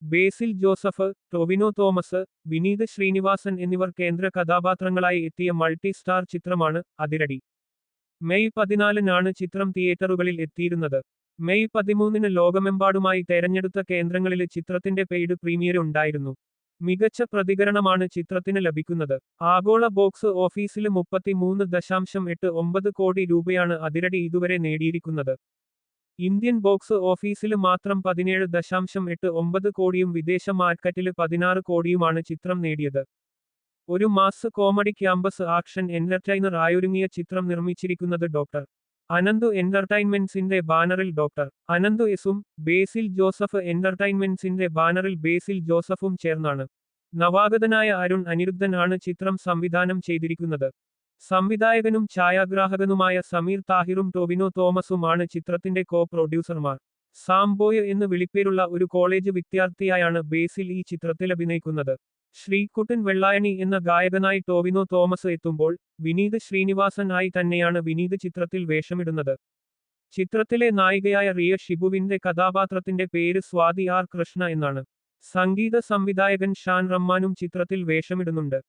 ബേസിൽ Joseph, Tovino Thomas, Vineeth Sreenivasan എന്നിവർ കേന്ദ്ര കഥാപാത്രങ്ങളായി എത്തിയ മൾട്ടി സ്റ്റാർ ചിത്രമാണ് അതിരടി. മെയ് 14-നാണ് ചിത്രം തിയേറ്ററുകളിൽ എത്തിയിരുന്നത്. മെയ് 13-ന് ലോകമെമ്പാടുമായി തെരഞ്ഞെടുത്ത കേന്ദ്രങ്ങളില് ചിത്രത്തിന്റെ പെയ്ഡ് പ്രീമിയർ ഉണ്ടായിരുന്നു. മികച്ച പ്രതികരണമാണ് ചിത്രത്തിന് ലഭിക്കുന്നത്. ആഗോള ബോക്സ് ഓഫീസില് 33.89 കോടി രൂപയാണ് അതിരടി ഇതുവരെ നേടിയിരിക്കുന്നത്. ഇന്ത്യൻ ബോക്സ് ഓഫീസില് മാത്രം 17.89 കോടിയും വിദേശ മാർക്കറ്റില് 16 കോടിയുമാണ് ചിത്രം നേടിയത്. ഒരു mass comedy campus action entertainer ആയൊരുങ്ങിയ ചിത്രം നിർമ്മിച്ചിരിക്കുന്നത് ഡോക്ടർ അനന്തു എന്റർടൈൻമെന്റ്സിന്റെ ബാനറിൽ ഡോക്ടർ അനന്തു എസും ബേസിൽ ജോസഫ് എന്റർടൈൻമെന്റ്സിന്റെ ബാനറിൽ ബേസിൽ ജോസഫും ചേർന്നാണ്. നവാഗതനായ അരുൺ അനിരുദ്ധൻ ആണ് ചിത്രം സംവിധാനം ചെയ്തിരിക്കുന്നത്. സംവിധായകനും ഛായാഗ്രാഹകനുമായ സമീർ താഹിറും ടൊവിനോ തോമസും ആണ് ചിത്രത്തിന്റെ കോ പ്രൊഡ്യൂസർമാർ. സാംബോയ് എന്ന് വിളിപ്പേരുള്ള ഒരു കോളേജ് വിദ്യാർത്ഥിയായാണ് ബേസിൽ ഈ ചിത്രത്തിൽ അഭിനയിക്കുന്നത്. ശ്രീകുട്ടൻ വെള്ളായണി എന്ന ഗായകനായി ടൊവിനോ തോമസ് എത്തുമ്പോൾ വിനീത് ശ്രീനിവാസൻ ആയി തന്നെയാണ് വിനീത് ചിത്രത്തിൽ വേഷമിടുന്നത്. ചിത്രത്തിലെ നായികയായ റിയ ഷിബുവിന്റെ കഥാപാത്രത്തിന്റെ പേര് സ്വാതി ആർ കൃഷ്ണ എന്നാണ്. സംഗീത സംവിധായകൻ ഷാൻ റഹ്മാനും ചിത്രത്തിൽ വേഷമിടുന്നുണ്ട്.